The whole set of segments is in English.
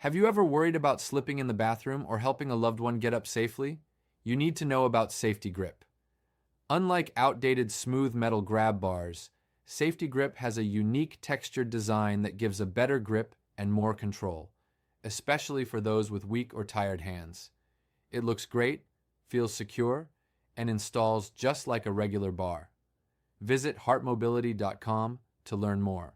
Have you ever worried about slipping in the bathroom or helping a loved one get up safely? You need to know about Safety Grip. Unlike outdated smooth metal grab bars, Safety Grip has a unique textured design that gives a better grip and more control, especially for those with weak or tired hands. It looks great, feels secure, and installs just like a regular bar. Visit heartmobility.com to learn more.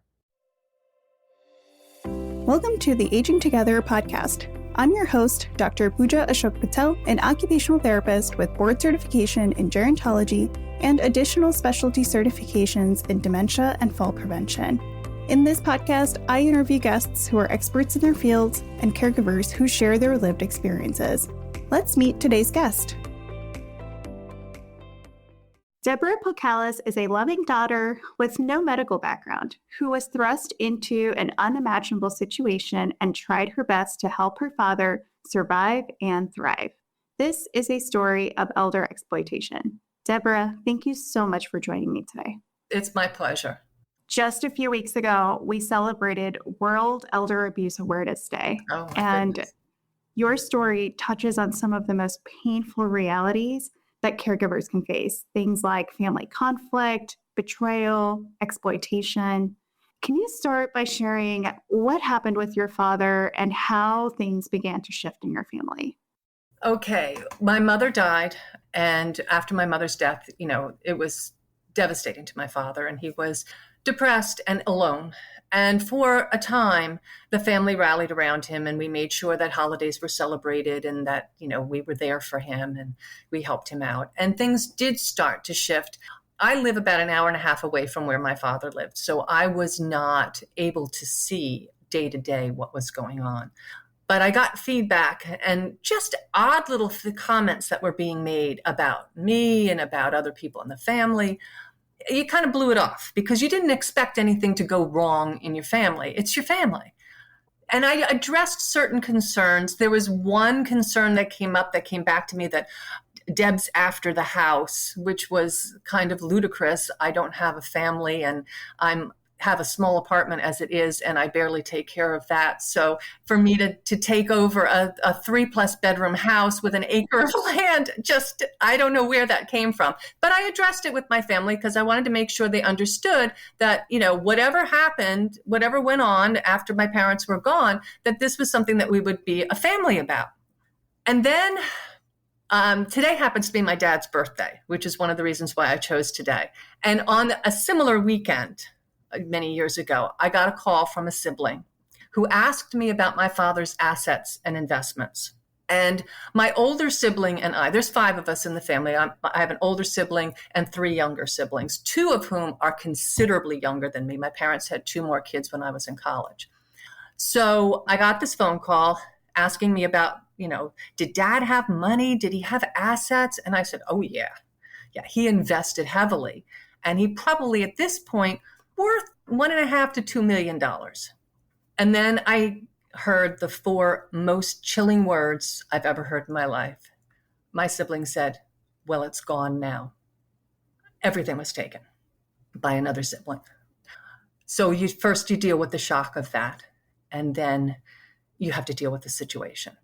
Welcome to the Aging Together podcast. I'm your host, Dr. Pooja Ashok Patel, an occupational therapist with board certification in gerontology and additional specialty certifications in dementia and fall prevention. In this podcast, I interview guests who are experts in their fields and caregivers who share their lived experiences. Let's meet today's guest. Deborah Pocalas is a loving daughter with no medical background who was thrust into an unimaginable situation and tried her best to help her father survive and thrive. This is a story of elder exploitation. Deborah, thank you so much for joining me today. It's my pleasure. Just a few weeks ago, we celebrated World Elder Abuse Awareness Day. Oh, my and goodness. Your story touches on some of the most painful realities that caregivers can face, things like family conflict, betrayal, exploitation. Can you start by sharing what happened with your father and how things began to shift in your family? Okay, my mother died, and after my mother's death, it was devastating to my father, and he was depressed and alone. And for a time, the family rallied around him, and we made sure that holidays were celebrated and that, we were there for him and we helped him out. And things did start to shift. I live about an hour and a half away from where my father lived, so I was not able to see day to day what was going on. But I got feedback and just odd little comments that were being made about me and about other people in the family. You kind of blew it off because you didn't expect anything to go wrong in your family. It's your family. And I addressed certain concerns. There was one concern that came back to me that Deb's after the house, which was kind of ludicrous. I don't have a family and have a small apartment as it is, and I barely take care of that. So for me to take over a 3+ bedroom house with an acre of land, I don't know where that came from. But I addressed it with my family because I wanted to make sure they understood that, whatever happened, whatever went on after my parents were gone, that this was something that we would be a family about. And then today happens to be my dad's birthday, which is one of the reasons why I chose today. And on a similar weekend, many years ago, I got a call from a sibling who asked me about my father's assets and investments. And my older sibling and I, there's 5 of us in the family. I have an older sibling and 3 younger siblings, 2 of whom are considerably younger than me. My parents had 2 more kids when I was in college. So I got this phone call asking me about, did Dad have money? Did he have assets? And I said, oh, yeah, he invested heavily. And he probably at this point worth $1.5 to $2 million. And then I heard the 4 most chilling words I've ever heard in my life. My sibling said, well, it's gone now. Everything was taken by another sibling. So you deal with the shock of that, and then you have to deal with the situation.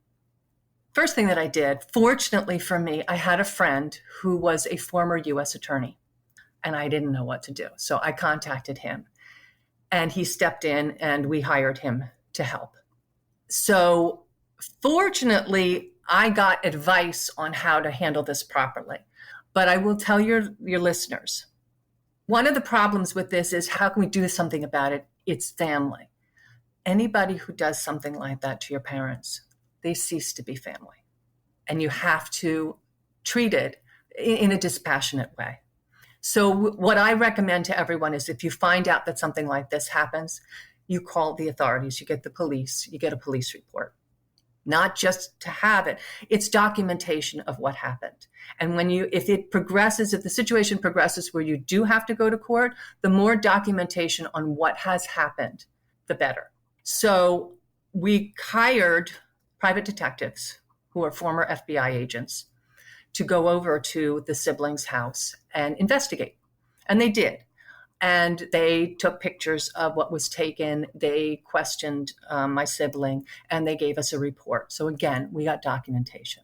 First thing that I did, fortunately for me, I had a friend who was a former U.S. attorney. And I didn't know what to do. So I contacted him and he stepped in and we hired him to help. So fortunately, I got advice on how to handle this properly. But I will tell your listeners, one of the problems with this is how can we do something about it? It's family. Anybody who does something like that to your parents, they cease to be family. And you have to treat it in a dispassionate way. So what I recommend to everyone is if you find out that something like this happens, you call the authorities, you get the police, you get a police report. Not just to have it, it's documentation of what happened. And if the situation progresses where you do have to go to court, the more documentation on what has happened, the better. So we hired private detectives who are former FBI agents to go over to the siblings' house and investigate. And they did. And they took pictures of what was taken. They questioned my sibling, and they gave us a report. So again, we got documentation.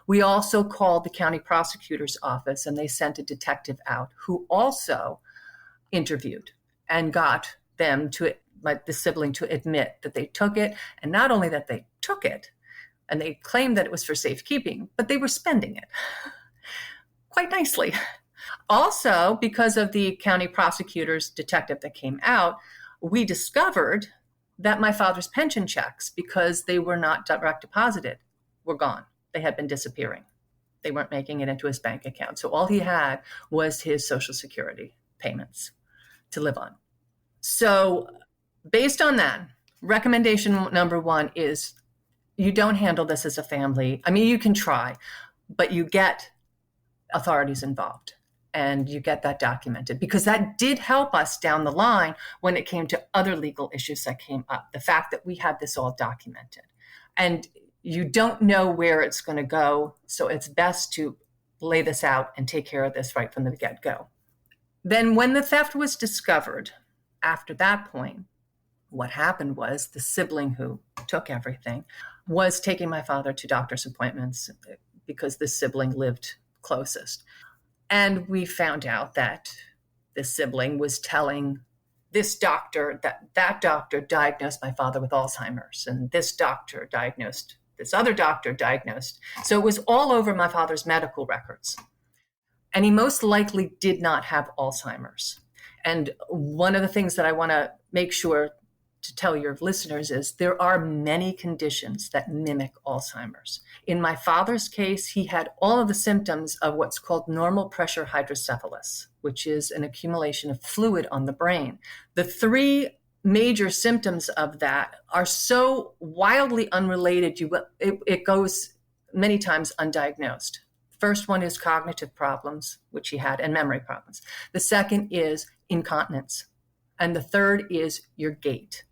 We also called the county prosecutor's office, and they sent a detective out who also interviewed and got them the sibling to admit that they took it. And not only that they took it, and they claimed that it was for safekeeping, but they were spending it quite nicely. Also, because of the county prosecutor's detective that came out, we discovered that my father's pension checks, because they were not direct deposited, were gone. They had been disappearing. They weren't making it into his bank account. So all he had was his Social Security payments to live on. So based on that, recommendation number one is you don't handle this as a family. I mean, you can try, but you get authorities involved and you get that documented, because that did help us down the line when it came to other legal issues that came up. The fact that we had this all documented, and you don't know where it's going to go. So it's best to lay this out and take care of this right from the get-go. Then when the theft was discovered, after that point, what happened was the sibling who took everything was taking my father to doctor's appointments because the sibling lived closest. And we found out that the sibling was telling this doctor that doctor diagnosed my father with Alzheimer's, and this doctor diagnosed, this other doctor diagnosed. So it was all over my father's medical records. And he most likely did not have Alzheimer's. And one of the things that I want to make sure to tell your listeners is there are many conditions that mimic Alzheimer's. In my father's case, he had all of the symptoms of what's called normal pressure hydrocephalus, which is an accumulation of fluid on the brain. The three major symptoms of that are so wildly unrelated, it goes many times undiagnosed. First one is cognitive problems, which he had, and memory problems. The second is incontinence. And the third is your gait,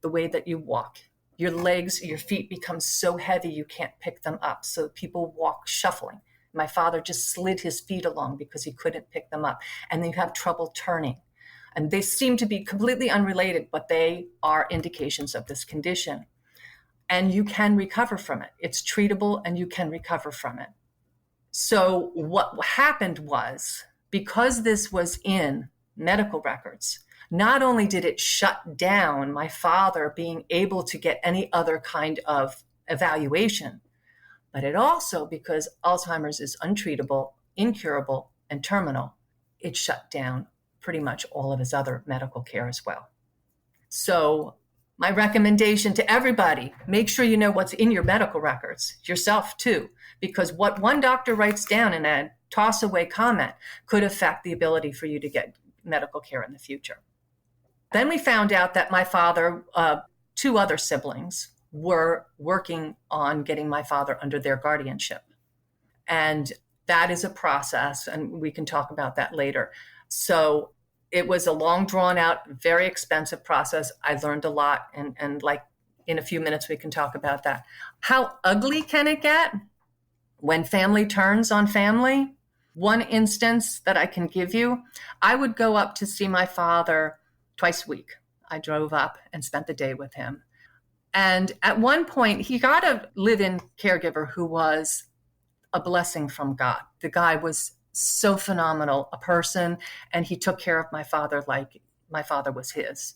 the way that you walk. Your legs, your feet become so heavy you can't pick them up. So people walk shuffling. My father just slid his feet along because he couldn't pick them up. And you have trouble turning. And they seem to be completely unrelated, but they are indications of this condition. And you can recover from it. It's treatable and you can recover from it. So what happened was, because this was in medical records, not only did it shut down my father being able to get any other kind of evaluation, but it also, because Alzheimer's is untreatable, incurable, and terminal, it shut down pretty much all of his other medical care as well. So my recommendation to everybody, make sure you know what's in your medical records, yourself too, because what one doctor writes down in a toss away comment could affect the ability for you to get medical care in the future. Then we found out that my father, two other siblings, were working on getting my father under their guardianship. And that is a process, and we can talk about that later. So it was a long, drawn out, very expensive process. I learned a lot, and like in a few minutes, we can talk about that. How ugly can it get when family turns on family? One instance that I can give you, I would go up to see my father twice a week. I drove up and spent the day with him. And at one point, he got a live-in caregiver who was a blessing from God. The guy was so phenomenal a person, and he took care of my father like my father was his.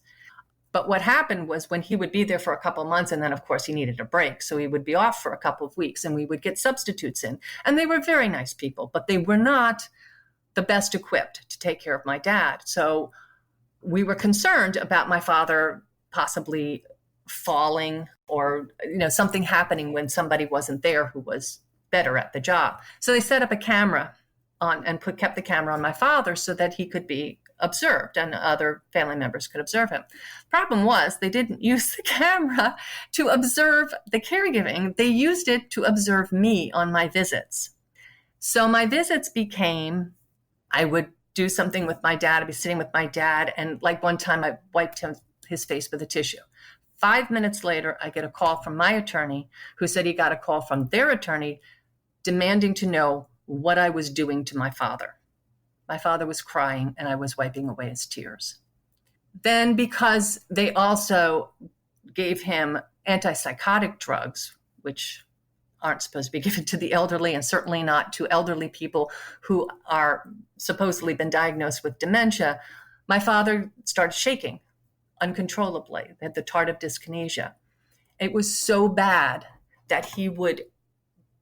But what happened was, when he would be there for a couple of months, and then of course he needed a break, so he would be off for a couple of weeks, and we would get substitutes in. And they were very nice people, but they were not the best equipped to take care of my dad. So we were concerned about my father possibly falling or something happening when somebody wasn't there who was better at the job. So they set up a camera on and kept the camera on my father so that he could be observed and other family members could observe him. Problem was, they didn't use the camera to observe the caregiving. They used it to observe me on my visits. So my visits became, I would do something with my dad. I'd be sitting with my dad, and like one time I wiped his face with a tissue. 5 minutes later, I get a call from my attorney who said he got a call from their attorney demanding to know what I was doing to my father. My father was crying and I was wiping away his tears. Then, because they also gave him antipsychotic drugs, which aren't supposed to be given to the elderly, and certainly not to elderly people who are supposedly been diagnosed with dementia, my father started shaking uncontrollably, had the tardive dyskinesia. It was so bad that he would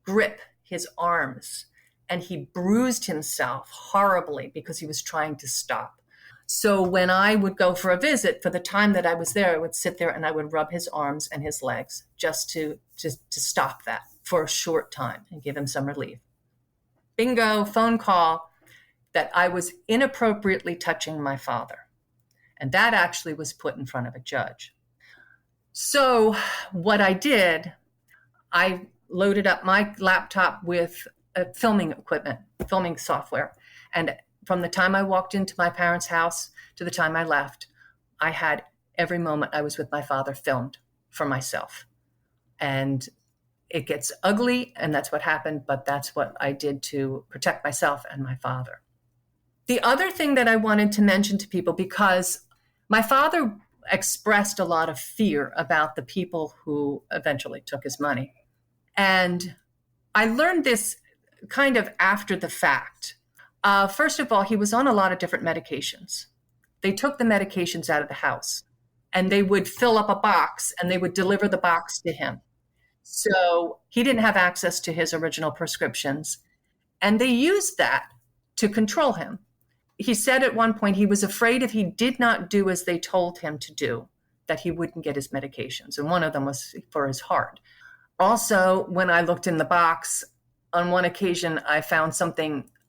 grip his arms and he bruised himself horribly because he was trying to stop. So when I would go for a visit, for the time that I was there, I would sit there and I would rub his arms and his legs just to stop that for a short time and give him some relief. Bingo, phone call that I was inappropriately touching my father. And that actually was put in front of a judge. So what I did, I loaded up my laptop with filming equipment, filming software. And from the time I walked into my parents' house to the time I left, I had every moment I was with my father filmed for myself. And it gets ugly, and that's what happened, but that's what I did to protect myself and my father. The other thing that I wanted to mention to people, because my father expressed a lot of fear about the people who eventually took his money. And I learned this kind of after the fact. First of all, he was on a lot of different medications. They took the medications out of the house and they would fill up a box and they would deliver the box to him. So he didn't have access to his original prescriptions. And they used that to control him. He said at one point he was afraid if he did not do as they told him to do, that he wouldn't get his medications. And one of them was for his heart. Also, when I looked in the box, on one occasion, I found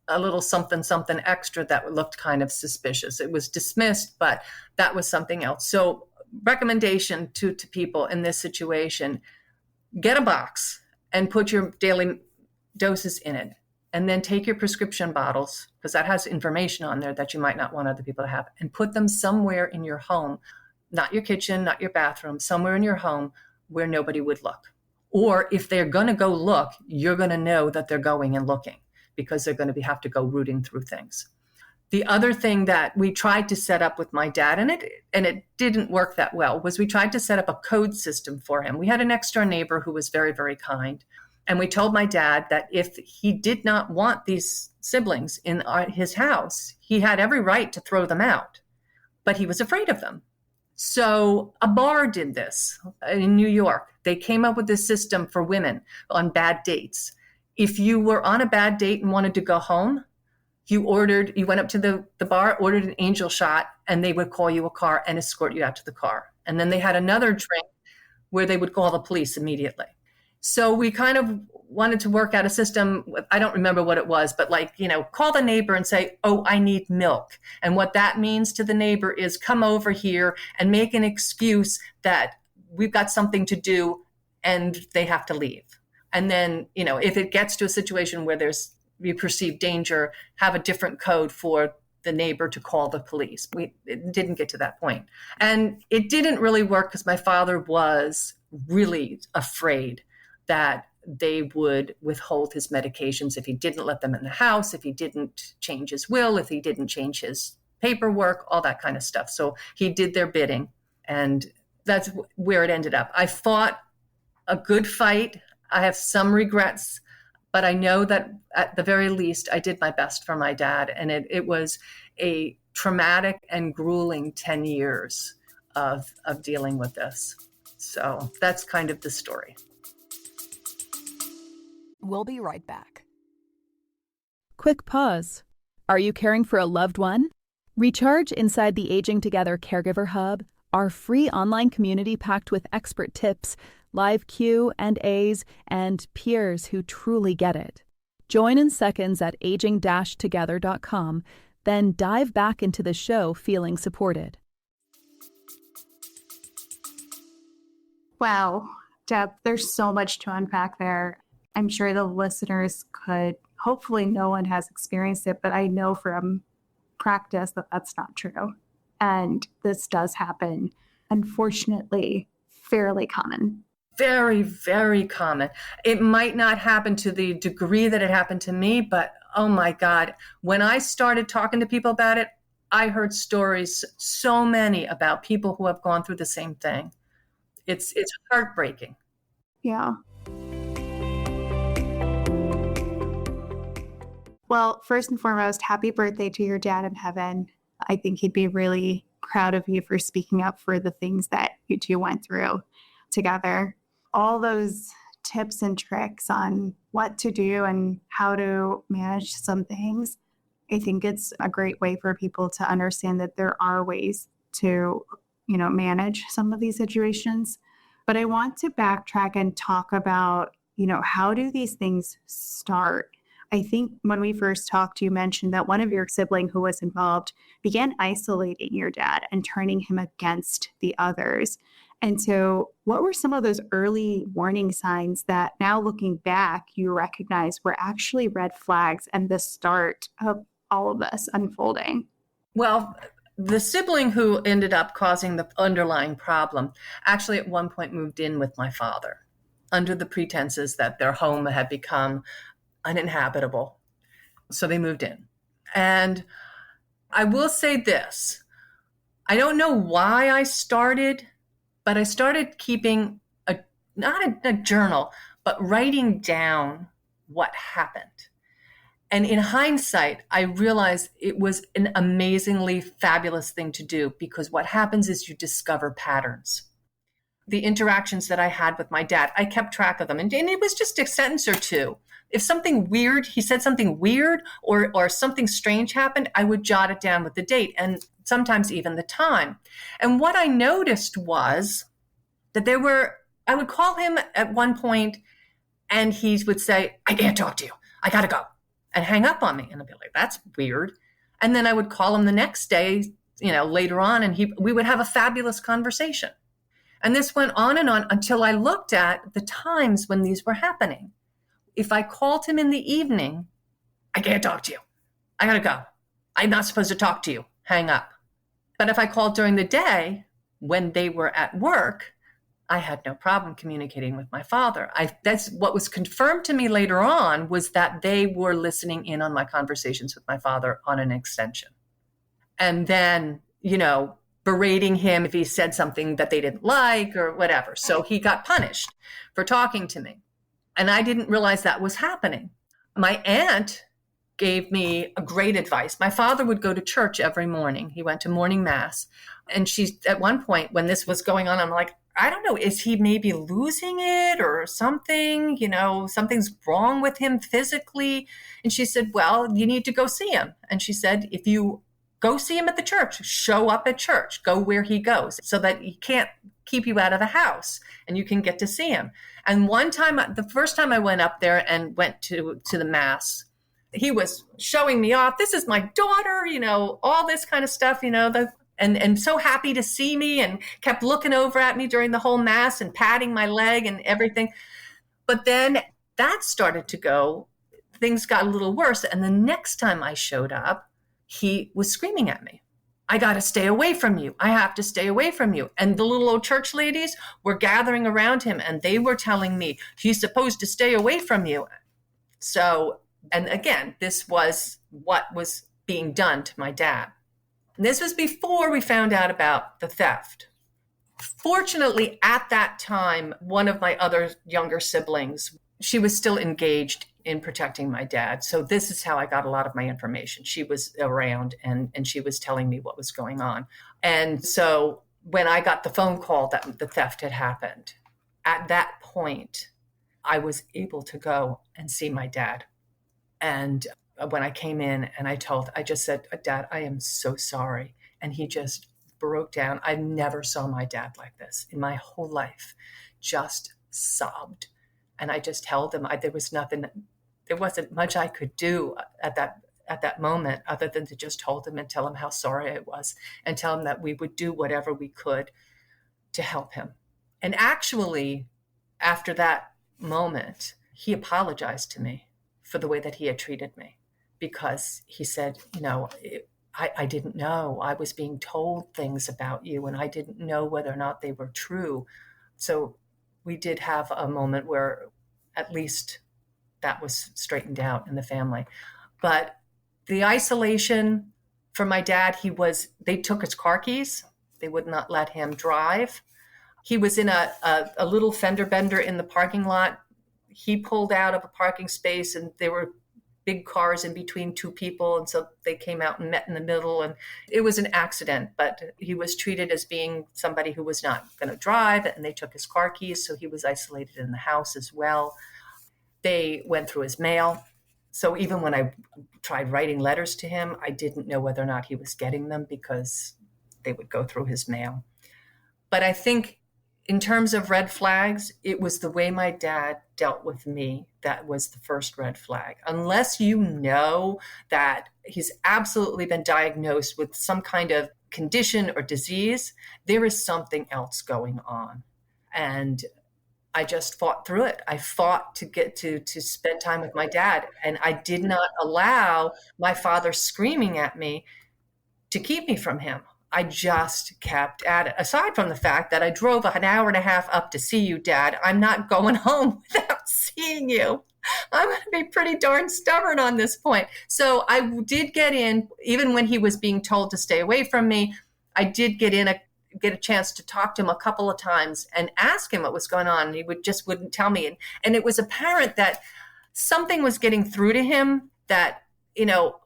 a little something extra that looked kind of suspicious. It was dismissed, but that was something else. So recommendation to people in this situation, get a box and put your daily doses in it. And then take your prescription bottles, because that has information on there that you might not want other people to have, and put them somewhere in your home, not your kitchen, not your bathroom, somewhere in your home where nobody would look. Or if they're going to go look, you're going to know that they're going and looking, because they're going to have to go rooting through things. The other thing that we tried to set up with my dad, and it didn't work that well, was we tried to set up a code system for him. We had a next door neighbor who was very, very kind. And we told my dad that if he did not want these siblings in his house, he had every right to throw them out, but he was afraid of them. So a bar did this in New York. They came up with this system for women on bad dates. If you were on a bad date and wanted to go home, you went up to the bar, ordered an angel shot, and they would call you a car and escort you out to the car. And then they had another drink where they would call the police immediately. So we kind of wanted to work out a system. I don't remember what it was, but call the neighbor and say, oh, I need milk. And what that means to the neighbor is come over here and make an excuse that we've got something to do and they have to leave. And then, if it gets to a situation where you perceive danger, have a different code for the neighbor to call the police. It didn't get to that point. And it didn't really work because my father was really afraid that they would withhold his medications if he didn't let them in the house, if he didn't change his will, if he didn't change his paperwork, all that kind of stuff. So he did their bidding, and that's where it ended up. I fought a good fight. I have some regrets, but I know that at the very least, I did my best for my dad, and it was a traumatic and grueling 10 years of dealing with this. So that's kind of the story. We'll be right back. Quick pause. Are you caring for a loved one? Recharge inside the Aging Together Caregiver Hub, our free online community packed with expert tips, live Q&As, and peers who truly get it. Join in seconds at aging-together.com, then dive back into the show feeling supported. Wow, Deb, there's so much to unpack there. I'm sure the listeners could, hopefully no one has experienced it, but I know from practice that that's not true. And this does happen, unfortunately, fairly common. Very, very common. It might not happen to the degree that it happened to me, but Oh my God. When I started talking to people about it, I heard stories, so many about people who have gone through the same thing. It's heartbreaking. Yeah. Well, first and foremost, happy birthday to your dad in heaven. I think he'd be really proud of you for speaking up for the things that you two went through together. All those tips and tricks on what to do and how to manage some things, I think it's a great way for people to understand that there are ways to, manage some of these situations. But I want to backtrack and talk about, how do these things start? I think when we first talked, you mentioned that one of your sibling who was involved began isolating your dad and turning him against the others. And so what were some of those early warning signs that now looking back, you recognize were actually red flags and the start of all of this unfolding? Well, the sibling who ended up causing the underlying problem actually at one point moved in with my father under the pretenses that their home had become uninhabitable. So they moved in. And I will say this, I don't know why I started, but I started keeping not a journal, but writing down what happened. And in hindsight, I realized it was an amazingly fabulous thing to do, because what happens is you discover patterns. The interactions that I had with my dad, I kept track of them. And it was just a sentence or two. If something weird, he said something weird or something strange happened, I would jot it down with the date and sometimes even the time. And what I noticed was that I would call him at one point and he would say, I can't talk to you. I got to go, and hang up on me. And I'd be like, that's weird. And then I would call him the next day, later on, and we would have a fabulous conversation. And this went on and on until I looked at the times when these were happening. If I called him in the evening, I can't talk to you. I got to go. I'm not supposed to talk to you. Hang up. But if I called during the day when they were at work, I had no problem communicating with my father. That's what was confirmed to me later on, was that they were listening in on my conversations with my father on an extension. And then, berating him if he said something that they didn't like or whatever. So he got punished for talking to me. And I didn't realize that was happening. My aunt gave me a great advice. My father would go to church every morning. He went to morning mass. And at one point when this was going on, I'm like, I don't know, is he maybe losing it or something? Something's wrong with him physically. And she said, well, you need to go see him. And she said, if you go see him at the church, show up at church, go where he goes, so that he can't keep you out of the house and you can get to see him. And one time, the first time I went up there and went to the mass, he was showing me off. This is my daughter, all this kind of stuff, and so happy to see me, and kept looking over at me during the whole mass and patting my leg and everything. But then that started to go, things got a little worse. And the next time I showed up, he was screaming at me. I got to stay away from you. I have to stay away from you. And the little old church ladies were gathering around him and they were telling me, he's supposed to stay away from you. So, and again, this was what was being done to my dad. And this was before we found out about the theft. Fortunately, at that time, one of my other younger siblings, she was still engaged in protecting my dad. So this is how I got a lot of my information. She was around and she was telling me what was going on. And so when I got the phone call that the theft had happened, at that point, I was able to go and see my dad. And when I came in and I just said, Dad, I am so sorry. And he just broke down. I never saw my dad like this in my whole life, just sobbed. And I just held him. There wasn't much I could do at that moment other than to just hold him and tell him how sorry I was and tell him that we would do whatever we could to help him. And actually, after that moment, he apologized to me for the way that he had treated me, because he said, I didn't know. I was being told things about you and I didn't know whether or not they were true. So we did have a moment where at least that was straightened out in the family. But the isolation for my dad, they took his car keys. They would not let him drive. He was in a little fender bender in the parking lot. He pulled out of a parking space and there were big cars in between two people. And so they came out and met in the middle, and it was an accident, but he was treated as being somebody who was not going to drive, and they took his car keys. So he was isolated in the house as well. They went through his mail. So even when I tried writing letters to him, I didn't know whether or not he was getting them because they would go through his mail. But I think in terms of red flags, it was the way my dad dealt with me that was the first red flag. Unless you know that he's absolutely been diagnosed with some kind of condition or disease, there is something else going on. And I just fought through it. I fought to get to spend time with my dad. And I did not allow my father screaming at me to keep me from him. I just kept at it. Aside from the fact that I drove an hour and a half up to see you, Dad, I'm not going home without seeing you. I'm going to be pretty darn stubborn on this point. So I did get in, even when he was being told to stay away from me, I did get a chance to talk to him a couple of times and ask him what was going on. He wouldn't tell me. And it was apparent that something was getting through to him that,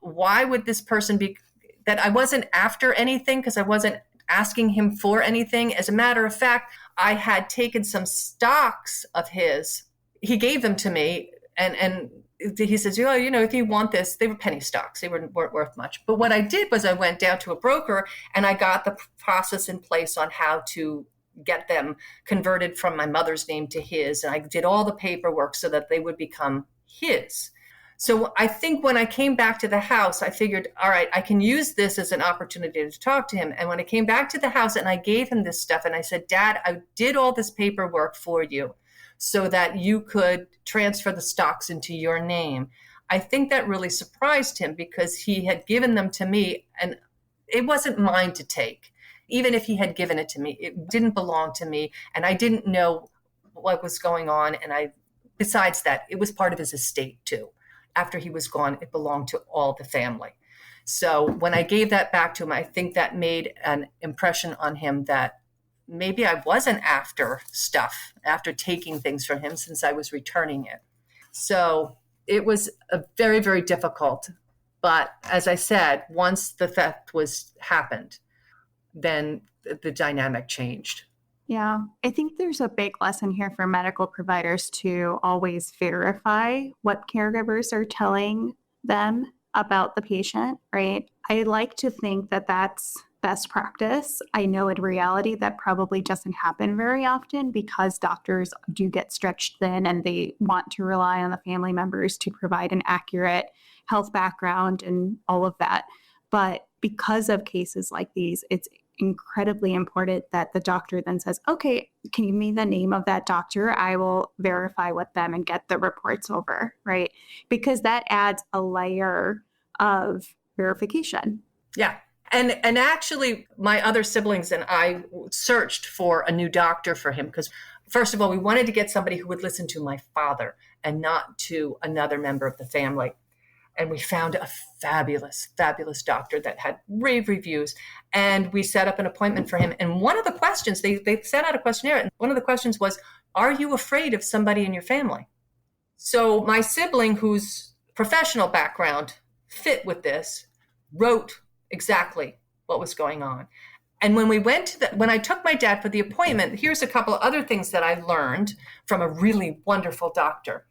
why would this person be, that I wasn't after anything because I wasn't asking him for anything. As a matter of fact, I had taken some stocks of his. He gave them to me and he says, if you want this, they were penny stocks. They weren't worth much. But what I did was I went down to a broker and I got the process in place on how to get them converted from my mother's name to his. And I did all the paperwork so that they would become his. So I think when I came back to the house, I figured, all right, I can use this as an opportunity to talk to him. And when I came back to the house and I gave him this stuff and I said, Dad, I did all this paperwork for you so that you could transfer the stocks into your name. I think that really surprised him because he had given them to me and it wasn't mine to take. Even if he had given it to me, it didn't belong to me. And I didn't know what was going on. And besides that, it was part of his estate too. After he was gone, it belonged to all the family. So when I gave that back to him, I think that made an impression on him that maybe I wasn't after stuff, after taking things from him since I was returning it. So it was a very, very difficult. But as I said, once the theft happened, then the dynamic changed. Yeah, I think there's a big lesson here for medical providers to always verify what caregivers are telling them about the patient, right? I like to think that that's best practice. I know in reality that probably doesn't happen very often because doctors do get stretched thin and they want to rely on the family members to provide an accurate health background and all of that. But because of cases like these, it's incredibly important that the doctor then says, okay, can you give me the name of that doctor? I will verify with them and get the reports over, right? Because that adds a layer of verification. Yeah. And actually, my other siblings and I searched for a new doctor for him because, first of all, we wanted to get somebody who would listen to my father and not to another member of the family. And we found a fabulous, fabulous doctor that had rave reviews. And we set up an appointment for him. And one of the questions, they sent out a questionnaire. And one of the questions was, are you afraid of somebody in your family? So my sibling, whose professional background fit with this, wrote exactly what was going on. And when when I took my dad for the appointment, here's a couple of other things that I learned from a really wonderful doctor.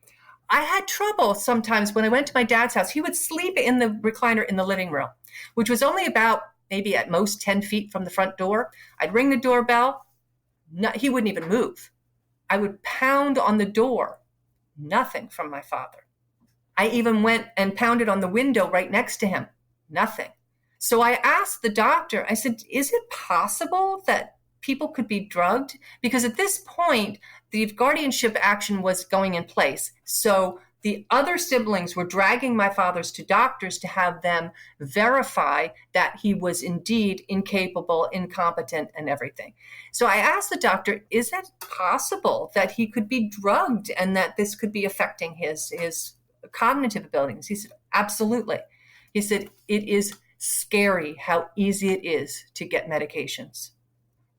I had trouble sometimes when I went to my dad's house. He would sleep in the recliner in the living room, which was only about maybe at most 10 feet from the front door. I'd ring the doorbell. He wouldn't even move. I would pound on the door. Nothing from my father. I even went and pounded on the window right next to him. Nothing. So I asked the doctor, I said, is it possible that people could be drugged? Because at this point, the guardianship action was going in place. So the other siblings were dragging my fathers to doctors to have them verify that he was indeed incapable, incompetent, and everything. So I asked the doctor, is it possible that he could be drugged and that this could be affecting his cognitive abilities? He said, absolutely. He said, it is scary how easy it is to get medications.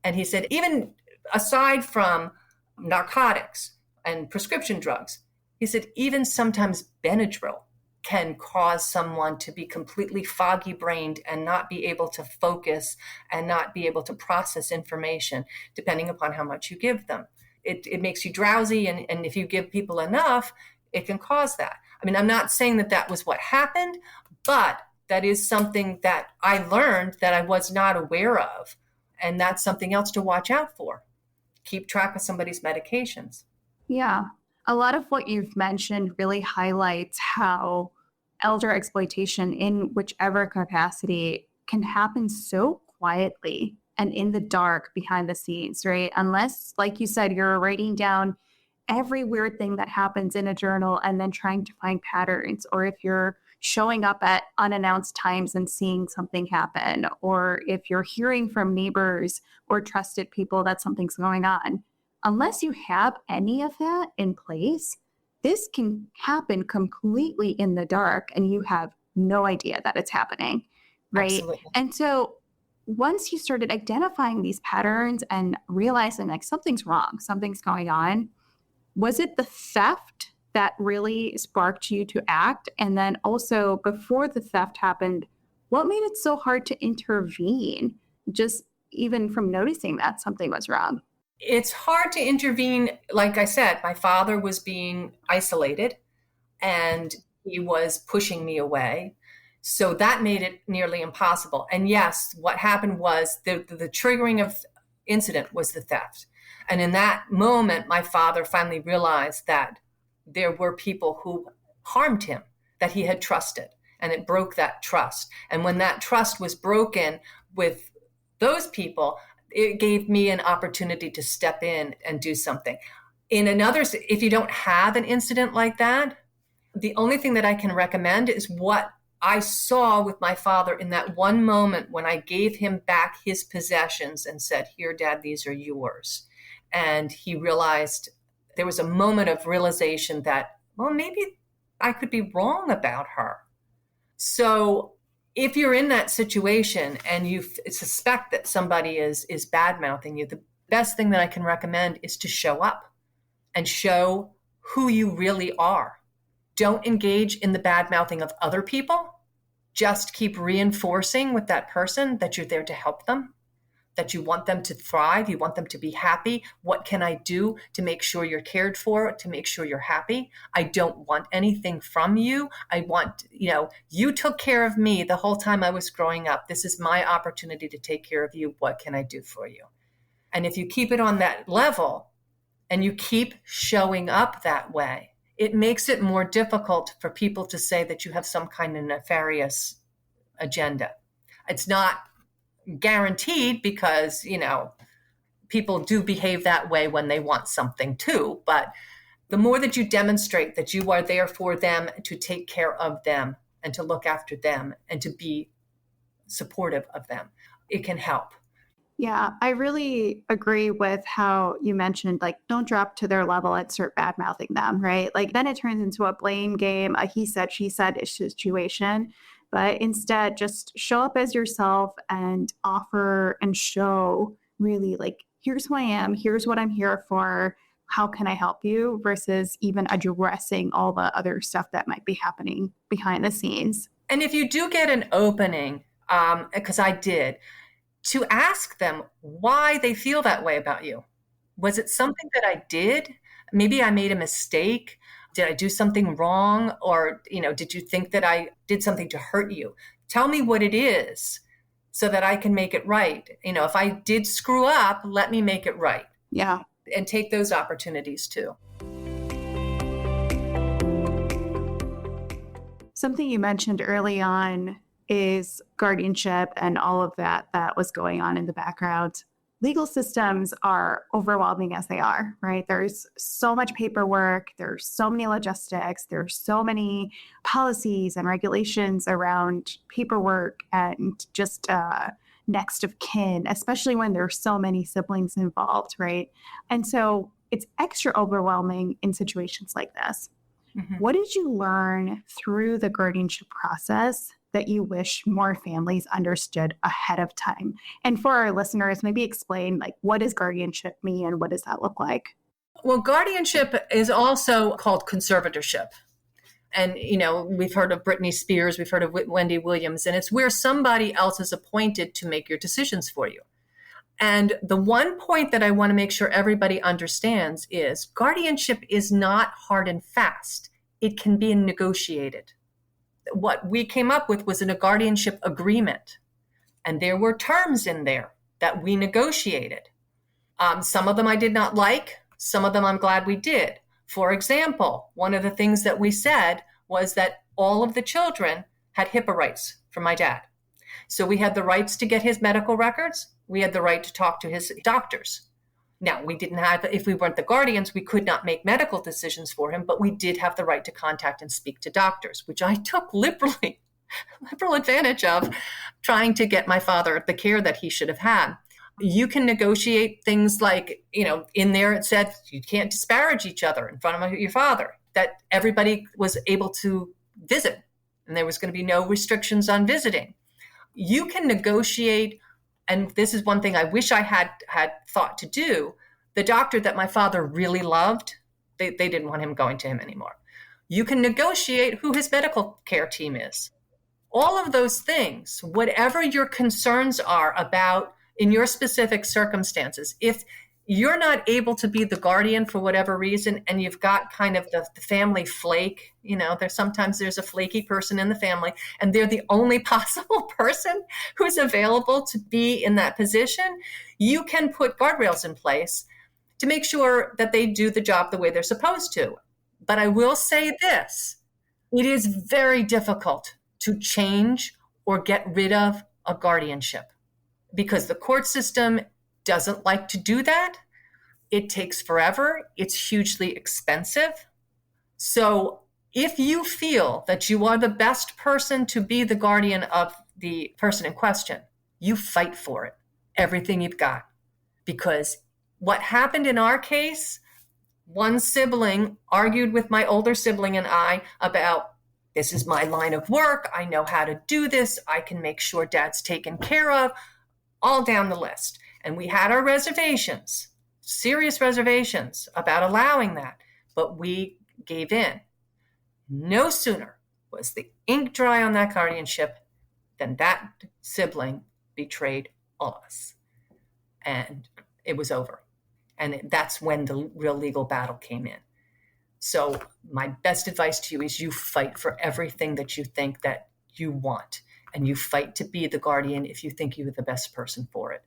And he said, even aside from narcotics and prescription drugs, he said, even sometimes Benadryl can cause someone to be completely foggy brained and not be able to focus and not be able to process information, depending upon how much you give them. It makes you drowsy. And if you give people enough, it can cause that. I mean, I'm not saying that that was what happened, but that is something that I learned that I was not aware of. And that's something else to watch out for. Keep track of somebody's medications. Yeah. A lot of what you've mentioned really highlights how elder exploitation in whichever capacity can happen so quietly and in the dark behind the scenes, right? Unless, like you said, you're writing down every weird thing that happens in a journal and then trying to find patterns, or if you're showing up at unannounced times and seeing something happen, or if you're hearing from neighbors or trusted people that something's going on. Unless you have any of that in place, this can happen completely in the dark and you have no idea that it's happening, right? Absolutely. And so once you started identifying these patterns and realizing like something's wrong, something's going on, was it the theft that really sparked you to act? And then also before the theft happened, what made it so hard to intervene, just even from noticing that something was wrong? It's hard to intervene. Like I said, my father was being isolated and he was pushing me away. So that made it nearly impossible. And yes, what happened was the triggering of incident was the theft. And in that moment, my father finally realized that there were people who harmed him, that he had trusted, and it broke that trust. And when that trust was broken with those people, it gave me an opportunity to step in and do something. In another, if you don't have an incident like that, the only thing that I can recommend is what I saw with my father in that one moment when I gave him back his possessions and said, "Here, Dad, these are yours." And he realized, there was a moment of realization that, well, maybe I could be wrong about her. So if you're in that situation and you suspect that somebody is bad-mouthing you, the best thing that I can recommend is to show up and show who you really are. Don't engage in the bad-mouthing of other people. Just keep reinforcing with that person that you're there to help them, that you want them to thrive, you want them to be happy. What can I do to make sure you're cared for, to make sure you're happy? I don't want anything from you. I want, you took care of me the whole time I was growing up. This is my opportunity to take care of you. What can I do for you? And if you keep it on that level and you keep showing up that way, it makes it more difficult for people to say that you have some kind of nefarious agenda. It's not guaranteed because, people do behave that way when they want something too. But the more that you demonstrate that you are there for them, to take care of them and to look after them and to be supportive of them, it can help. Yeah, I really agree with how you mentioned, like, don't drop to their level and start bad-mouthing them, right? Like, then it turns into a blame game, a he said, she said situation. But instead, just show up as yourself and offer and show really, like, here's who I am, here's what I'm here for, how can I help you, versus even addressing all the other stuff that might be happening behind the scenes. And if you do get an opening, because I did, to ask them why they feel that way about you. Was it something that I did? Maybe I made a mistake. Did I do something wrong? Or, did you think that I did something to hurt you? Tell me what it is so that I can make it right. If I did screw up, let me make it right. Yeah. And take those opportunities too. Something you mentioned early on is guardianship and all of that was going on in the background. Legal systems are overwhelming as they are, right? There's so much paperwork, there's so many logistics, there's so many policies and regulations around paperwork and just next of kin, especially when there's so many siblings involved, right? And so it's extra overwhelming in situations like this. What did you learn through the guardianship process that you wish more families understood ahead of time? And for our listeners, maybe explain what does guardianship mean and what does that look like? Well, guardianship is also called conservatorship. And, we've heard of Britney Spears, we've heard of Wendy Williams, and it's where somebody else is appointed to make your decisions for you. And the one point that I want to make sure everybody understands is guardianship is not hard and fast. It can be negotiated. What we came up with was a guardianship agreement. And there were terms in there that we negotiated. Some of them I did not like. Some of them I'm glad we did. For example, one of the things that we said was that all of the children had HIPAA rights from my dad. So we had the rights to get his medical records. We had the right to talk to his doctors. Now, we didn't have, if we weren't the guardians, we could not make medical decisions for him, but we did have the right to contact and speak to doctors, which I took liberal advantage of, trying to get my father the care that he should have had. You can negotiate things like, in there it said you can't disparage each other in front of your father, that everybody was able to visit and there was going to be no restrictions on visiting. You can negotiate, and this is one thing I wish I had thought to do. The doctor that my father really loved, they didn't want him going to him anymore. You can negotiate who his medical care team is. All of those things, whatever your concerns are about in your specific circumstances, if you're not able to be the guardian for whatever reason, and you've got kind of the family flake, there's a flaky person in the family, and they're the only possible person who's available to be in that position, you can put guardrails in place to make sure that they do the job the way they're supposed to. But I will say this, it is very difficult to change or get rid of a guardianship because the court system doesn't like to do that. It takes forever. It's hugely expensive. So if you feel that you are the best person to be the guardian of the person in question, you fight for it, everything you've got. Because what happened in our case, one sibling argued with my older sibling and I about, this is my line of work. I know how to do this. I can make sure dad's taken care of, all down the list. And we had our reservations, serious reservations about allowing that, but we gave in. No sooner was the ink dry on that guardianship than that sibling betrayed all of us. And it was over. And that's when the real legal battle came in. So my best advice to you is you fight for everything that you think that you want. And you fight to be the guardian if you think you're the best person for it.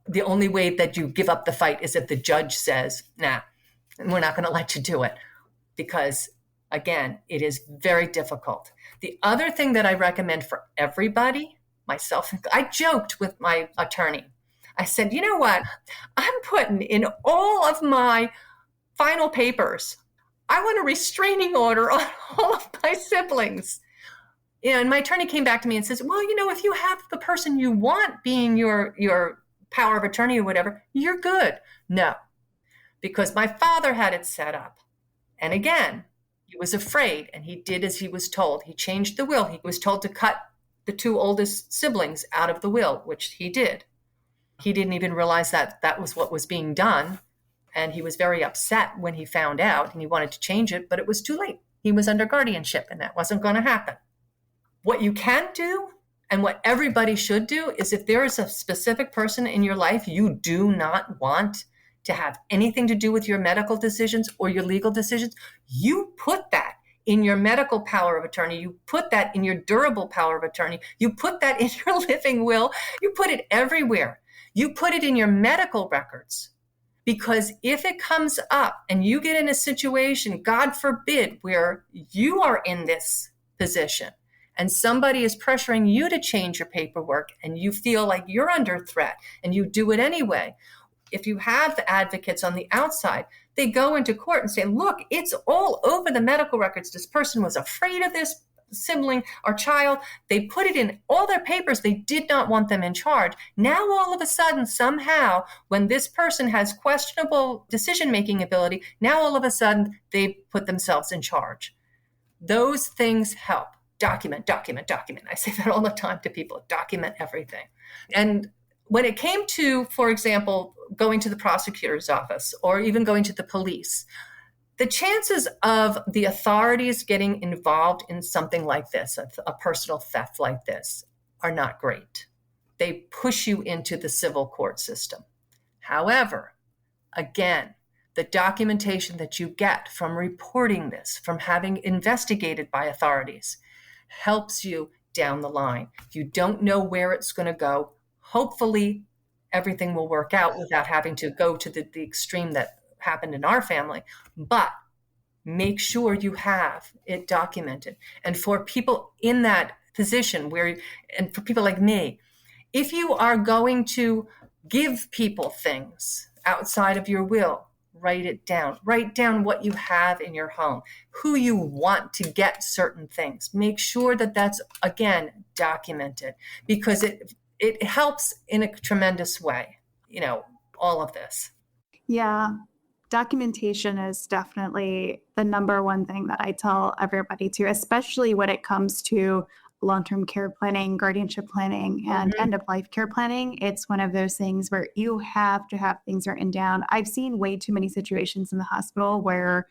The only way that you give up the fight is if the judge says, nah, we're not going to let you do it. Because, again, it is very difficult. The other thing that I recommend for everybody, myself, I joked with my attorney. I said, you know what? I'm putting in all of my final papers. I want a restraining order on all of my siblings. And my attorney came back to me and says, well, if you have the person you want being your power of attorney or whatever, you're good. No, because my father had it set up. And again, he was afraid and he did as he was told. He changed the will. He was told to cut the two oldest siblings out of the will, which he did. He didn't even realize that that was what was being done. And he was very upset when he found out and he wanted to change it, but it was too late. He was under guardianship and that wasn't going to happen. What you can do and what everybody should do is if there is a specific person in your life you do not want to have anything to do with your medical decisions or your legal decisions, you put that in your medical power of attorney. You put that in your durable power of attorney. You put that in your living will. You put it everywhere. You put it in your medical records. Because if it comes up and you get in a situation, God forbid, where you are in this position and somebody is pressuring you to change your paperwork and you feel like you're under threat and you do it anyway, if you have the advocates on the outside, they go into court and say, look, it's all over the medical records. This person was afraid of this. sibling or child. They put it in all their papers. They did not want them in charge. Now, all of a sudden, somehow, when this person has questionable decision-making ability, now all of a sudden, they put themselves in charge. Those things help. Document, document, document. I say that all the time to people. Document everything. And when it came to, for example, going to the prosecutor's office or even going to the police, the chances of the authorities getting involved in something like this, a personal theft like this, are not great. They push you into the civil court system. However, again, the documentation that you get from reporting this, from having investigated by authorities, helps you down the line. You don't know where it's going to go. Hopefully, everything will work out without having to go to the extreme that happened in our family. But make sure you have it documented. And for people in that position and for people like me, if you are going to give people things outside of your will, write it down. Write down what you have in your home, who you want to get certain things. Make sure that that's, again, documented, because it helps in a tremendous way, all of this. Yeah. Documentation is definitely the number one thing that I tell everybody to, especially when it comes to long-term care planning, guardianship planning, and end-of-life care planning. It's one of those things where you have to have things written down. I've seen way too many situations in the hospital where,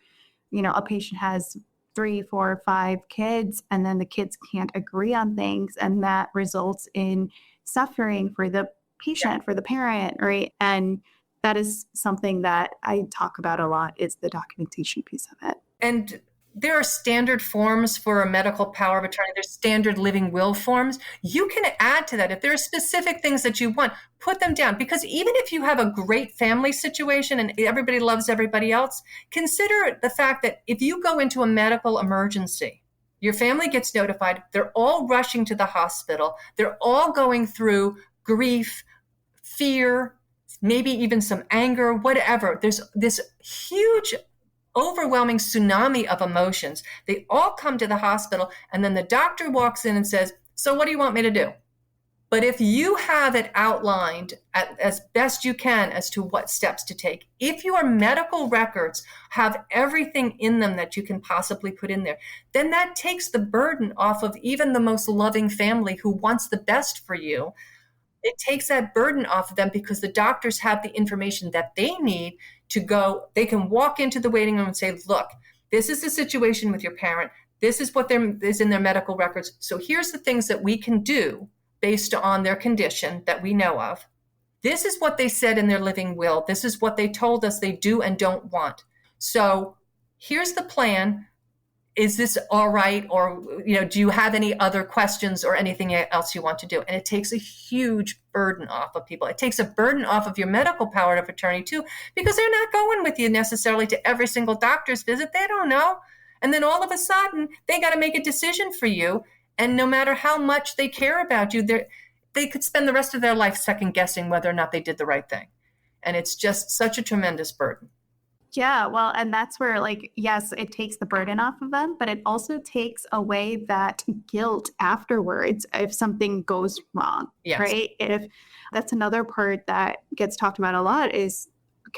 a patient has 3, 4, 5 kids, and then the kids can't agree on things, and that results in suffering for the patient, for the parent, right? And that is something that I talk about a lot, is the documentation piece of it. And there are standard forms for a medical power of attorney. There's standard living will forms. You can add to that. If there are specific things that you want, put them down. Because even if you have a great family situation and everybody loves everybody else, consider the fact that if you go into a medical emergency, your family gets notified, they're all rushing to the hospital, they're all going through grief, fear, maybe even some anger, whatever. There's this huge, overwhelming tsunami of emotions. They all come to the hospital, and then the doctor walks in and says, "So what do you want me to do?" But if you have it outlined as best you can as to what steps to take, if your medical records have everything in them that you can possibly put in there, then that takes the burden off of even the most loving family who wants the best for you. It takes that burden off of them, because the doctors have the information that they need to go. They can walk into the waiting room and say, "Look, this is the situation with your parent. This is what is in their medical records. So here's the things that we can do based on their condition that we know of. This is what they said in their living will. This is what they told us they do and don't want. So here's the plan. Is this all right? Or, do you have any other questions or anything else you want to do?" And it takes a huge burden off of people. It takes a burden off of your medical power of attorney too, because they're not going with you necessarily to every single doctor's visit. They don't know. And then all of a sudden they got to make a decision for you. And no matter how much they care about you, they could spend the rest of their life second guessing whether or not they did the right thing. And it's just such a tremendous burden. Yeah, well, and that's where, yes, it takes the burden off of them, but it also takes away that guilt afterwards if something goes wrong, yes. Right? If that's another part that gets talked about a lot, is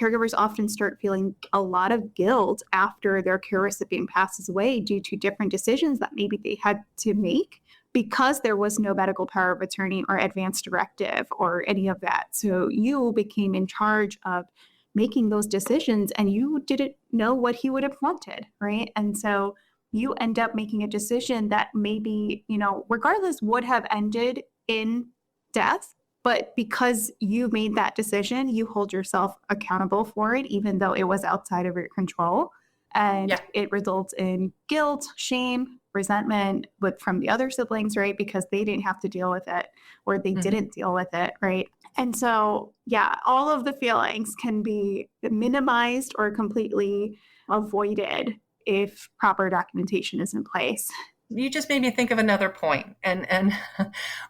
caregivers often start feeling a lot of guilt after their care recipient passes away due to different decisions that maybe they had to make because there was no medical power of attorney or advance directive or any of that. So you became in charge of making those decisions, and you didn't know what he would have wanted, right? And so you end up making a decision that maybe, regardless would have ended in death, but because you made that decision, you hold yourself accountable for it, even though it was outside of your control. And It results in guilt, shame, resentment from the other siblings, right? Because they didn't have to deal with it, or they didn't deal with it, right? And so, all of the feelings can be minimized or completely avoided if proper documentation is in place. You just made me think of another point. And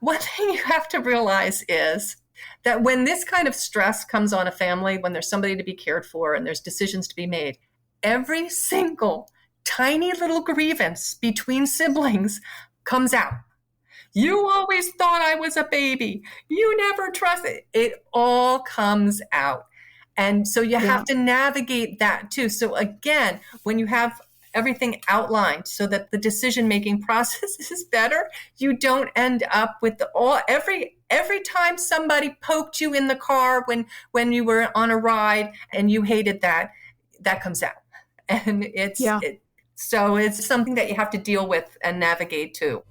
one thing you have to realize is that when this kind of stress comes on a family, when there's somebody to be cared for and there's decisions to be made, every single tiny little grievance between siblings comes out. You always thought I was a baby. You never trusted. It all comes out. And so you have to navigate that too. So again, when you have everything outlined so that the decision-making process is better, you don't end up with every time somebody poked you in the car when you were on a ride and you hated that comes out. And so it's something that you have to deal with and navigate too.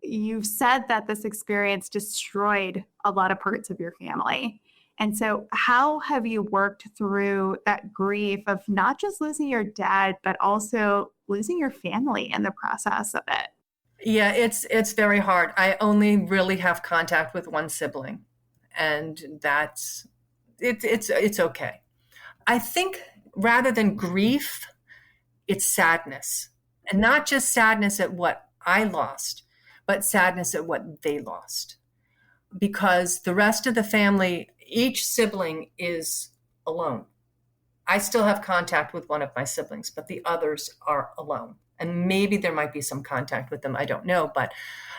You've said that this experience destroyed a lot of parts of your family. And so how have you worked through that grief of not just losing your dad, but also losing your family in the process of it? Yeah, it's very hard. I only really have contact with one sibling, and it's okay. I think rather than grief, it's sadness. And not just sadness at what I lost, but sadness at what they lost. Because the rest of the family, each sibling is alone. I still have contact with one of my siblings, but the others are alone. And maybe there might be some contact with them, I don't know, but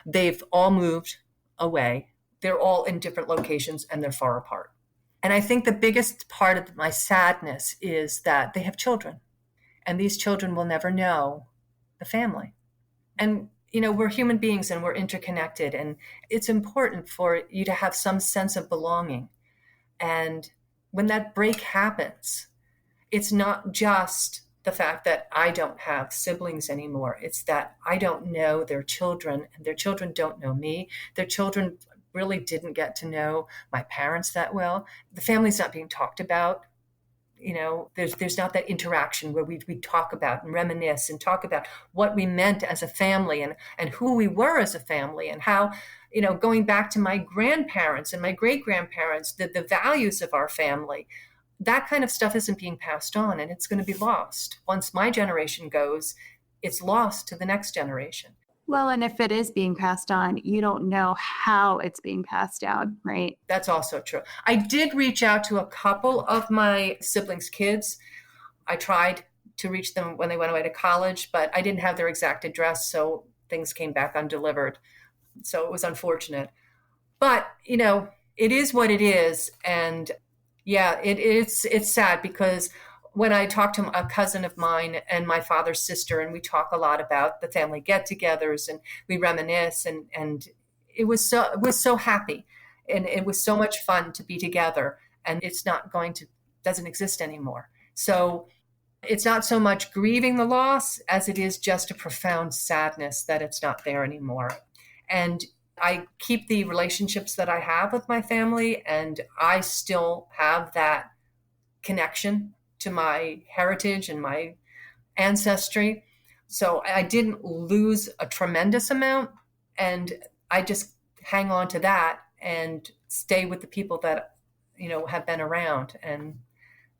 they've all moved away. They're all in different locations and they're far apart. And I think the biggest part of my sadness is that they have children, and these children will never know the family. And we're human beings and we're interconnected, and it's important for you to have some sense of belonging. And when that break happens, it's not just the fact that I don't have siblings anymore. It's that I don't know their children, and their children don't know me. Their children really didn't get to know my parents that well. The family's not being talked about. There's not that interaction where we talk about and reminisce and talk about what we meant as a family and who we were as a family, and how, going back to my grandparents and my great-grandparents, the values of our family, that kind of stuff isn't being passed on, and it's going to be lost. Once my generation goes, it's lost to the next generation. Well, and if it is being passed on, you don't know how it's being passed down, right? That's also true. I did reach out to a couple of my siblings' kids. I tried to reach them when they went away to college, but I didn't have their exact address, so things came back undelivered. So it was unfortunate. But, it is what it is. And yeah, it's sad, because when I talk to a cousin of mine and my father's sister, and we talk a lot about the family get-togethers and we reminisce, and it was so happy, and it was so much fun to be together, and doesn't exist anymore. So it's not so much grieving the loss as it is just a profound sadness that it's not there anymore. And I keep the relationships that I have with my family, and I still have that connection to my heritage and my ancestry. So I didn't lose a tremendous amount, and I just hang on to that and stay with the people that, have been around, and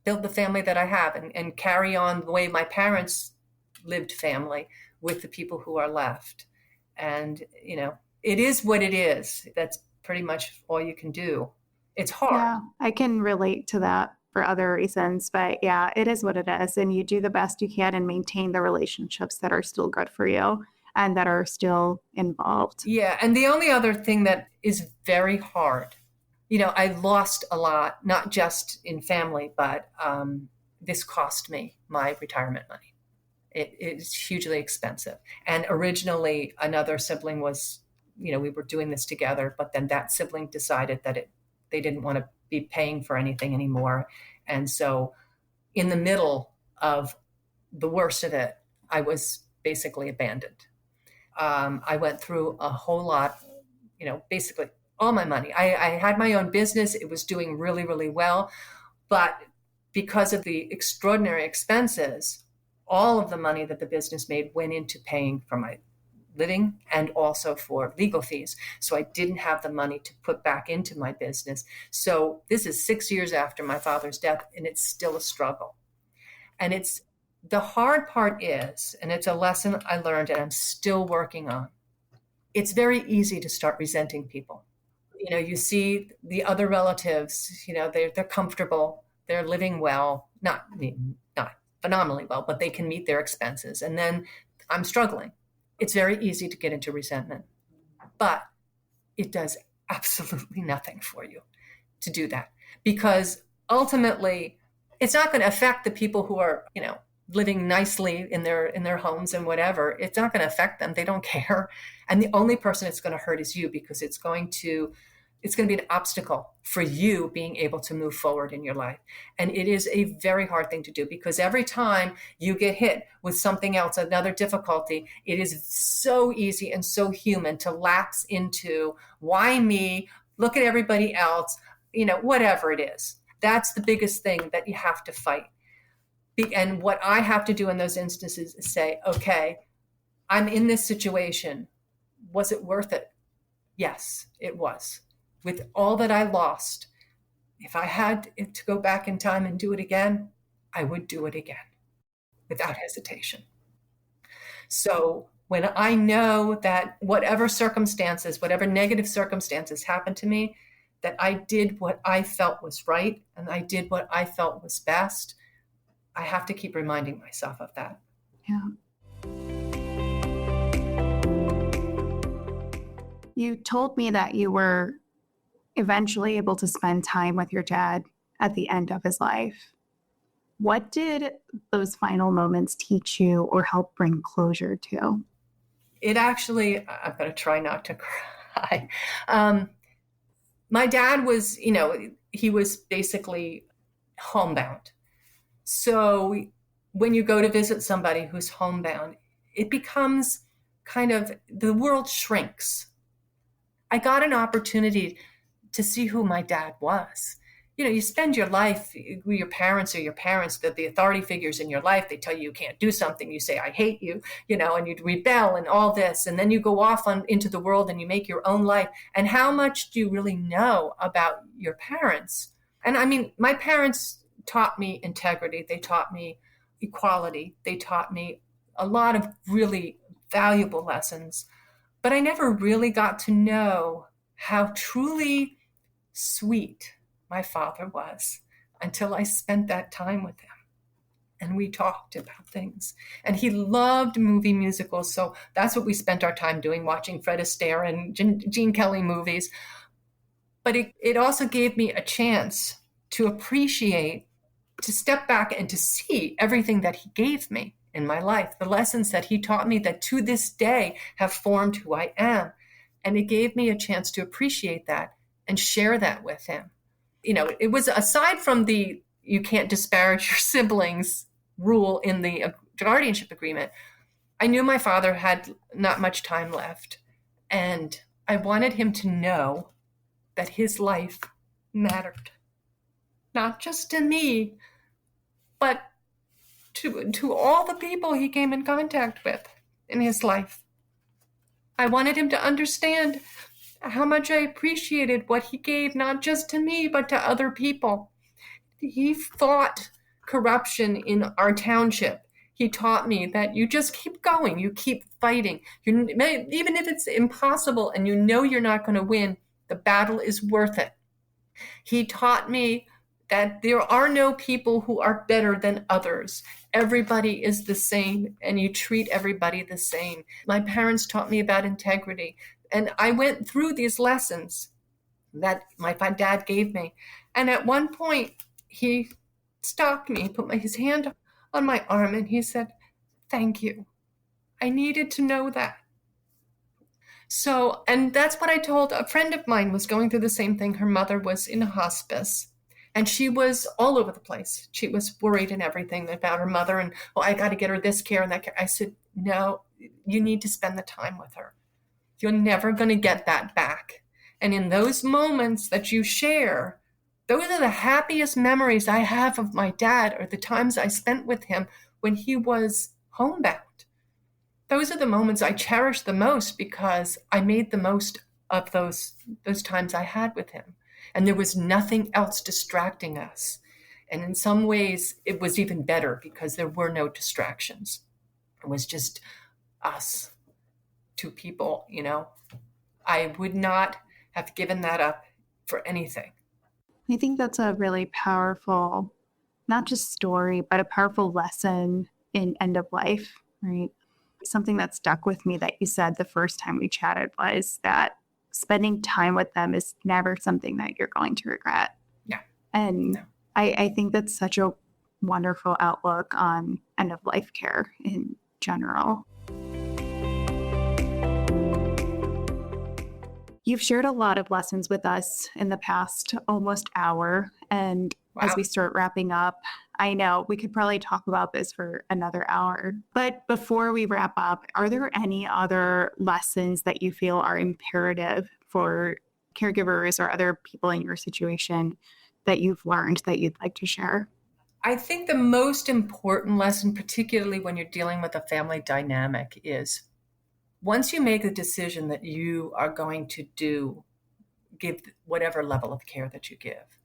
build the family that I have, and carry on the way my parents lived family with the people who are left. And, it is what it is. That's pretty much all you can do. It's hard. Yeah, I can relate to that for other reasons, but yeah, it is what it is. And you do the best you can and maintain the relationships that are still good for you and that are still involved. Yeah. And the only other thing that is very hard, I lost a lot, not just in family, but this cost me my retirement money. It is hugely expensive. And originally another sibling was, we were doing this together, but then that sibling decided that they didn't want to be paying for anything anymore. And so in the middle of the worst of it, I was basically abandoned. I went through a whole lot, basically all my money. I had my own business. It was doing really, really well. But because of the extraordinary expenses, all of the money that the business made went into paying for my living and also for legal fees. So I didn't have the money to put back into my business. So this is 6 years after my father's death, and it's still a struggle. And the hard part is, and it's a lesson I learned and I'm still working on, it's very easy to start resenting people. You see the other relatives, they're comfortable, they're living well, not phenomenally well, but they can meet their expenses. And then I'm struggling. It's very easy to get into resentment, but it does absolutely nothing for you to do that, because ultimately it's not going to affect the people who are, living nicely in their homes and whatever. It's not going to affect them. They don't care. And the only person it's going to hurt is you, because it's going to be an obstacle for you being able to move forward in your life. And it is a very hard thing to do, because every time you get hit with something else, another difficulty, it is so easy and so human to lapse into, why me? Look at everybody else, whatever it is. That's the biggest thing that you have to fight. And what I have to do in those instances is say, okay, I'm in this situation. Was it worth it? Yes, it was. With all that I lost, if I had to go back in time and do it again, I would do it again without hesitation. So when I know that whatever negative circumstances happened to me, that I did what I felt was right and I did what I felt was best, I have to keep reminding myself of that. Yeah. You told me that you were eventually able to spend time with your dad at the end of his life. What did those final moments teach you or help bring closure to? It actually, I'm going to try not to cry. My dad was, he was basically homebound. So when you go to visit somebody who's homebound, it becomes kind of, the world shrinks. I got an opportunity to see who my dad was. You spend your life, your parents, the authority figures in your life, they tell you can't do something. You say, I hate you, and you rebel and all this. And then you go off into the world and you make your own life. And how much do you really know about your parents? And I mean, my parents taught me integrity. They taught me equality. They taught me a lot of really valuable lessons. But I never really got to know how truly sweet my father was until I spent that time with him. And we talked about things. And he loved movie musicals. So that's what we spent our time doing, watching Fred Astaire and Gene Kelly movies. But it also gave me a chance to appreciate, to step back and to see everything that he gave me in my life, the lessons that he taught me that to this day have formed who I am. And it gave me a chance to appreciate that and share that with him. It was, aside from the you can't disparage your siblings rule in the guardianship agreement, I knew my father had not much time left. And I wanted him to know that his life mattered. Not just to me, but to all the people he came in contact with in his life. I wanted him to understand how much I appreciated what he gave, not just to me, but to other people. He fought corruption in our township. He taught me that you just keep going, you keep fighting. Even if it's impossible and you're not going to win, the battle is worth it. He taught me that there are no people who are better than others. Everybody is the same, and you treat everybody the same. My parents taught me about integrity, and I went through these lessons that my dad gave me. And at one point, he stopped me, put his hand on my arm, and he said, "Thank you. I needed to know that." So, and that's what I told a friend of mine was going through the same thing. Her mother was in a hospice. And she was all over the place. She was worried and everything about her mother. And, I got to get her this care and that care. I said, no, you need to spend the time with her. You're never going to get that back. And in those moments that you share, those are the happiest memories I have of my dad, or the times I spent with him when he was homebound. Those are the moments I cherish the most, because I made the most of those times I had with him. And there was nothing else distracting us. And in some ways, it was even better because there were no distractions. It was just us, two people, I would not have given that up for anything. I think that's a really powerful not just story, but a powerful lesson in end of life, right? Something that stuck with me that you said the first time we chatted was that spending time with them is never something that you're going to regret. Yeah. And No. I think that's such a wonderful outlook on end of life care in general. You've shared a lot of lessons with us in the past almost hour. And as we start wrapping up, I know we could probably talk about this for another hour. But before we wrap up, are there any other lessons that you feel are imperative for caregivers or other people in your situation that you've learned that you'd like to share? I think the most important lesson, particularly when you're dealing with a family dynamic, is once you make a decision that you are going to give whatever level of care that you give,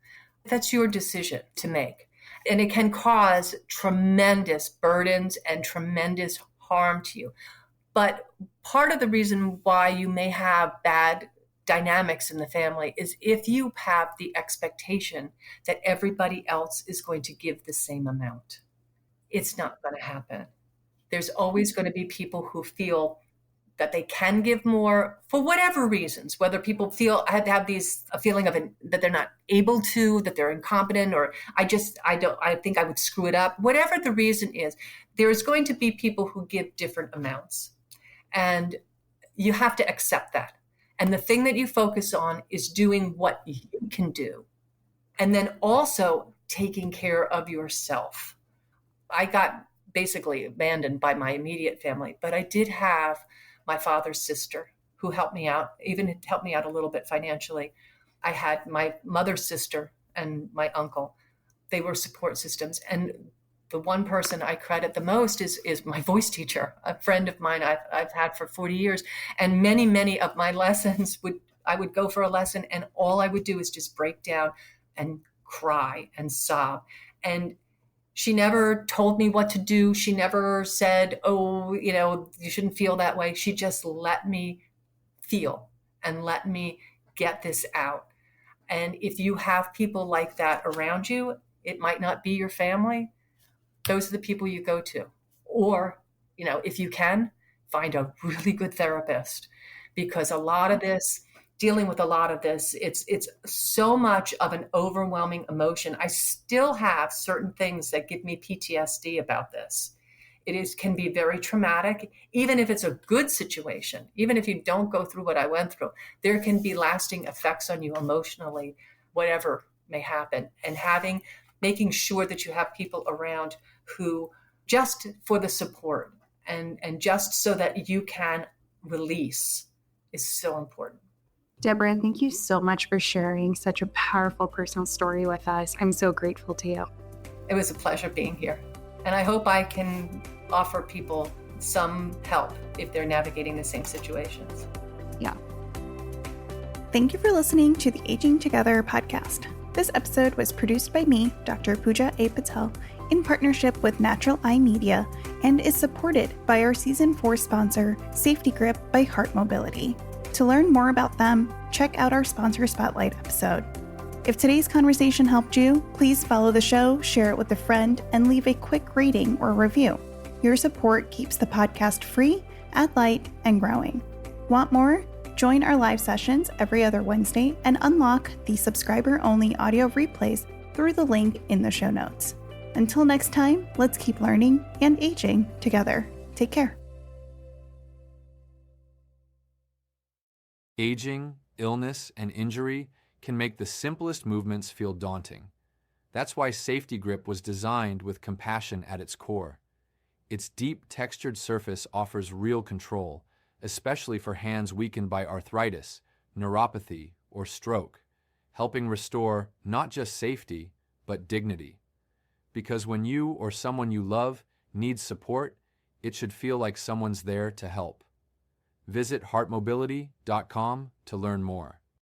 that's your decision to make. And it can cause tremendous burdens and tremendous harm to you. But part of the reason why you may have bad dynamics in the family is if you have the expectation that everybody else is going to give the same amount. It's not going to happen. There's always going to be people who feel that they can give more for whatever reasons, whether people have a feeling that they're not able to, that they're incompetent, or I think I would screw it up. Whatever the reason is, there's going to be people who give different amounts. And you have to accept that. And the thing that you focus on is doing what you can do. And then also taking care of yourself. I got basically abandoned by my immediate family, but I did have my father's sister who helped me out, even helped me out a little bit financially. I had my mother's sister and my uncle. They were support systems. And the one person I credit the most is my voice teacher, a friend of mine I've had for 40 years. And many of my lessons I would go for a lesson and all I would do is just break down and cry and sob. And she never told me what to do. She never said, oh, you shouldn't feel that way. She just let me feel and let me get this out. And if you have people like that around you, it might not be your family. Those are the people you go to. Or, if you can, find a really good therapist, because dealing with a lot of this, it's so much of an overwhelming emotion. I still have certain things that give me PTSD about this. Can be very traumatic, even if it's a good situation, even if you don't go through what I went through, there can be lasting effects on you emotionally, whatever may happen. And making sure that you have people around who, just for the support and just so that you can release, is so important. Deborah, thank you so much for sharing such a powerful personal story with us. I'm so grateful to you. It was a pleasure being here. And I hope I can offer people some help if they're navigating the same situations. Yeah. Thank you for listening to the Aging Together podcast. This episode was produced by me, Dr. Pooja A. Patel, in partnership with Natural Eye Media, and is supported by our Season 4 sponsor, Safety Grip by Heart Mobility. To learn more about them, check out our Sponsor Spotlight episode. If today's conversation helped you, please follow the show, share it with a friend, and leave a quick rating or review. Your support keeps the podcast free, ad-light, and growing. Want more? Join our live sessions every other Wednesday and unlock the subscriber-only audio replays through the link in the show notes. Until next time, let's keep learning and aging together. Take care. Aging, illness, and injury can make the simplest movements feel daunting. That's why Safety Grip was designed with compassion at its core. Its deep, textured surface offers real control, especially for hands weakened by arthritis, neuropathy, or stroke, helping restore not just safety, but dignity. Because when you or someone you love needs support, it should feel like someone's there to help. Visit heartmobility.com to learn more.